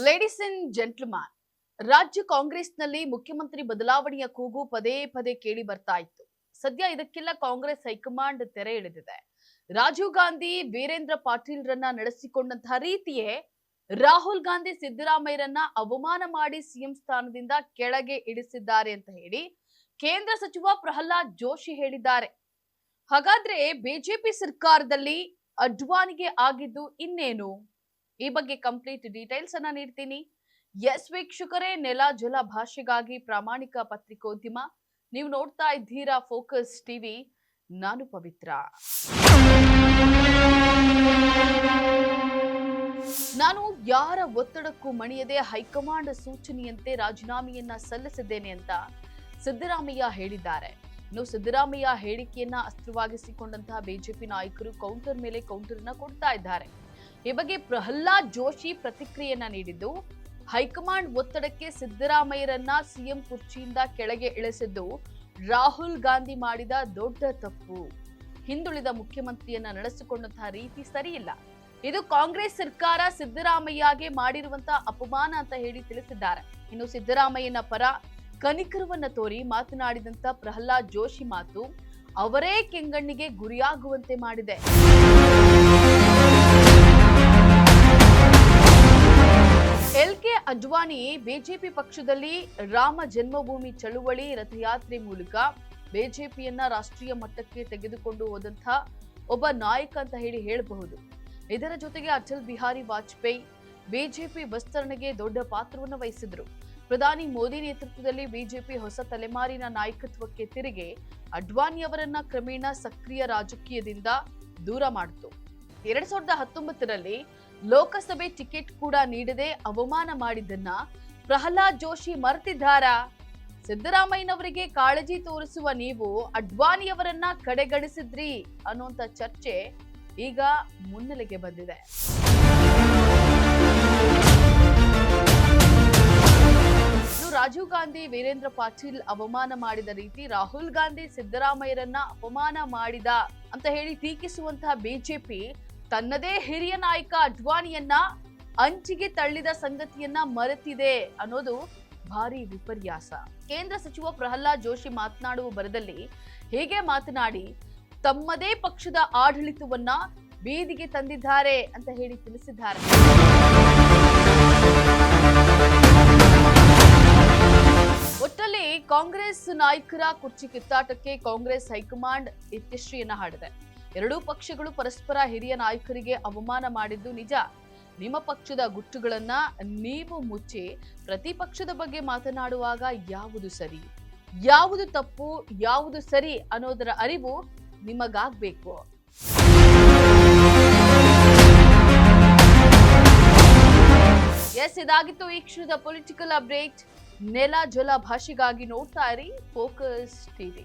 Ladies and gentleman, ರಾಜ್ಯ ಕಾಂಗ್ರೆಸ್ನಲ್ಲಿ ಮುಖ್ಯಮಂತ್ರಿ ಬದಲಾವಣೆಯ ಕೂಗು ಪದೇ ಪದೇ ಕೇಳಿ ಬರ್ತಾ ಇತ್ತು. ಸದ್ಯ ಇದಕ್ಕೆಲ್ಲ ಕಾಂಗ್ರೆಸ್ ಹೈಕಮಾಂಡ್ ತೆರೆ ಎಳೆದಿದೆ. ರಾಜೀವ್ ಗಾಂಧಿ ವೀರೇಂದ್ರ ಪಾಟೀಲ್ರನ್ನ ನಡೆಸಿಕೊಂಡಂತಹ ರೀತಿಯೇ ರಾಹುಲ್ ಗಾಂಧಿ ಸಿದ್ದರಾಮಯ್ಯರನ್ನ ಅವಮಾನ ಮಾಡಿ ಸಿಎಂ ಸ್ಥಾನದಿಂದ ಕೆಳಗೆ ಇಳಿಸಿದ್ದಾರೆ ಅಂತ ಹೇಳಿ ಕೇಂದ್ರ ಸಚಿವ ಪ್ರಹ್ಲಾದ್ ಜೋಶಿ ಹೇಳಿದ್ದಾರೆ. ಹಾಗಾದ್ರೆ ಬಿಜೆಪಿ ಸರ್ಕಾರದಲ್ಲಿ ಅಡ್ವಾಣಿಗೆ ಆಗಿದ್ದು ಇನ್ನೇನು? ಈ ಬಗ್ಗೆ ಕಂಪ್ಲೀಟ್ ಡೀಟೇಲ್ಸ್ ಅನ್ನ ನೀಡ್ತೀನಿ. ಎಸ್ ವೀಕ್ಷಕರೇ, ನೆಲ ಜಲ ಭಾಷೆಗಾಗಿ ಪ್ರಾಮಾಣಿಕ ಪತ್ರಿಕೋದ್ಯಮ. ನೀವು ನೋಡ್ತಾ ಇದ್ದೀರಾ ಫೋಕಸ್ ಟಿವಿ. ನಾನು ಪವಿತ್ರ. ನಾನು ಯಾರ ಒತ್ತಡಕ್ಕೂ ಮಣಿಯದೆ ಹೈಕಮಾಂಡ್ ಸೂಚನೆಯಂತೆ ರಾಜೀನಾಮೆಯನ್ನ ಸಲ್ಲಿಸಿದ್ದೇನೆ ಅಂತ ಸಿದ್ದರಾಮಯ್ಯ ಹೇಳಿದ್ದಾರೆ. ಇನ್ನು ಸಿದ್ದರಾಮಯ್ಯ ಹೇಳಿಕೆಯನ್ನ ಅಸ್ತ್ರವಾಗಿಸಿಕೊಂಡಂತಹ ಬಿಜೆಪಿ ನಾಯಕರು ಕೌಂಟರ್ ಮೇಲೆ ಕೌಂಟರ್ ಅನ್ನ ಕೊಡ್ತಾ ಇದ್ದಾರೆ. ಈ ಬಗ್ಗೆ ಪ್ರಹ್ಲಾದ್ ಜೋಶಿ ಪ್ರತಿಕ್ರಿಯೆಯನ್ನ ನೀಡಿದ್ದು, ಹೈಕಮಾಂಡ್ ಒತ್ತಡಕ್ಕೆ ಸಿದ್ದರಾಮಯ್ಯರನ್ನ ಸಿಎಂ ಕುರ್ಚಿಯಿಂದ ಕೆಳಗೆ ಇಳಿಸಿದ್ದು ರಾಹುಲ್ ಗಾಂಧಿ ಮಾಡಿದ ದೊಡ್ಡ ತಪ್ಪು. ಹಿಂದುಳಿದ ಮುಖ್ಯಮಂತ್ರಿಯನ್ನ ನಡೆಸಿಕೊಂಡಂತಹ ರೀತಿ ಸರಿಯಿಲ್ಲ. ಇದು ಕಾಂಗ್ರೆಸ್ ಸರ್ಕಾರ ಸಿದ್ದರಾಮಯ್ಯಗೆ ಮಾಡಿರುವಂತಹ ಅಪಮಾನ ಅಂತ ಹೇಳಿ ತಿಳಿಸಿದ್ದಾರೆ. ಇನ್ನು ಸಿದ್ದರಾಮಯ್ಯನ ಪರ ಕನಿಕರವನ್ನ ತೋರಿ ಮಾತನಾಡಿದಂತ ಪ್ರಹ್ಲಾದ್ ಜೋಶಿ ಮಾತು ಅವರೇ ಕೆಂಗಣ್ಣಿಗೆ ಗುರಿಯಾಗುವಂತೆ ಮಾಡಿದೆ. ಎಲ್.ಕೆ. ಅಡ್ವಾಣಿ ಬಿಜೆಪಿ ಪಕ್ಷದಲ್ಲಿ ರಾಮ ಜನ್ಮಭೂಮಿ ಚಳುವಳಿ ರಥಯಾತ್ರೆ ಮೂಲಕ ಬಿಜೆಪಿಯನ್ನ ರಾಷ್ಟ್ರೀಯ ಮಟ್ಟಕ್ಕೆ ತೆಗೆದುಕೊಂಡು ಹೋದಂತಹ ಒಬ್ಬ ನಾಯಕ ಅಂತ ಹೇಳಬಹುದು. ಇದರ ಜೊತೆಗೆ ಅಟಲ್ ಬಿಹಾರಿ ವಾಜಪೇಯಿ ಬಿಜೆಪಿ ವಿಸ್ತರಣೆಗೆ ದೊಡ್ಡ ಪಾತ್ರವನ್ನು ವಹಿಸಿದ್ರು. ಪ್ರಧಾನಿ ಮೋದಿ ನೇತೃತ್ವದಲ್ಲಿ ಬಿಜೆಪಿ ಹೊಸ ತಲೆಮಾರಿನ ನಾಯಕತ್ವಕ್ಕೆ ತಿರುಗಿ ಅಡ್ವಾಣಿ ಅವರನ್ನ ಕ್ರಮೇಣ ಸಕ್ರಿಯ ರಾಜಕೀಯದಿಂದ ದೂರ ಮಾಡಿತು. 2019ರಲ್ಲಿ ಲೋಕಸಭೆ ಟಿಕೆಟ್ ಕೂಡ ನೀಡದೆ ಅವಮಾನ ಮಾಡಿದ್ದನ್ನ ಪ್ರಹ್ಲಾದ್ ಜೋಶಿ ಮರೆತಿದ್ದಾರಾ? ಸಿದ್ದರಾಮಯ್ಯನವರಿಗೆ ಕಾಳಜಿ ತೋರಿಸುವ ನೀವು ಅಡ್ವಾಣಿಯವರನ್ನ ಕಡೆಗಣಿಸಿದ್ರಿ ಅನ್ನುವಂತ ಚರ್ಚೆ ಈಗ ಮುನ್ನೆಲೆಗೆ ಬಂದಿದೆ. ರಾಜೀವ್ ಗಾಂಧಿ ವೀರೇಂದ್ರ ಪಾಟೀಲ್ ಅವಮಾನ ಮಾಡಿದ ರೀತಿ ರಾಹುಲ್ ಗಾಂಧಿ ಸಿದ್ದರಾಮಯ್ಯರನ್ನ ಅಪಮಾನ ಮಾಡಿದ ಅಂತ ಹೇಳಿ ಟೀಕಿಸುವಂತಹ ಬಿಜೆಪಿ ತನ್ನದೇ ಹಿರಿಯ ನಾಯಕ ಅಡ್ವಾಣಿಯನ್ನ ಅಂಚಿಗೆ ತಳ್ಳಿದ ಸಂಗತಿಯನ್ನ ಮರೆತಿದೆ ಅನ್ನೋದು ಭಾರಿ ವಿಪರ್ಯಾಸ. ಕೇಂದ್ರ ಸಚಿವ ಪ್ರಹ್ಲಾದ್ ಜೋಶಿ ಮಾತನಾಡುವ ಬರದಲ್ಲಿ ಹೀಗೆ ಮಾತನಾಡಿ ತಮ್ಮದೇ ಪಕ್ಷದ ಆಡಳಿತವನ್ನ ಬೀದಿಗೆ ತಂದಿದ್ದಾರೆ ಅಂತ ಹೇಳಿ ತಿಳಿಸಿದ್ದಾರೆ. ಒಟ್ಟಲ್ಲಿ ಕಾಂಗ್ರೆಸ್ ನಾಯಕರ ಕುರ್ಚಿ ಕಿತ್ತಾಟಕ್ಕೆ ಕಾಂಗ್ರೆಸ್ ಹೈಕಮಾಂಡ್ ಇತಿಶ್ರೀಯನ್ನ ಹಾಡಿದೆ. ಎರಡೂ ಪಕ್ಷಗಳು ಪರಸ್ಪರ ಹಿರಿಯ ನಾಯಕರಿಗೆ ಅವಮಾನ ಮಾಡಿದ್ದು ನಿಜ. ನಿಮ್ಮ ಪಕ್ಷದ ಗುಟ್ಟುಗಳನ್ನ ನೀವು ಮುಚ್ಚಿ ಪ್ರತಿಪಕ್ಷದ ಬಗ್ಗೆ ಮಾತನಾಡುವಾಗ ಯಾವುದು ಸರಿ, ಯಾವುದು ತಪ್ಪು, ಯಾವುದು ಸರಿ ಅನ್ನೋದರ ಅರಿವು ನಿಮಗಾಗಬೇಕು. ಎಸ್, ಇದಾಗಿತ್ತು ಈ ಕ್ಷಣದ ಪೊಲಿಟಿಕಲ್ ಅಪ್ಡೇಟ್. ನೆಲ ಜಲ ಭಾಷೆಗಾಗಿ ನೋಡ್ತಾ ಇರಿ ಫೋಕಸ್ ಟಿವಿ.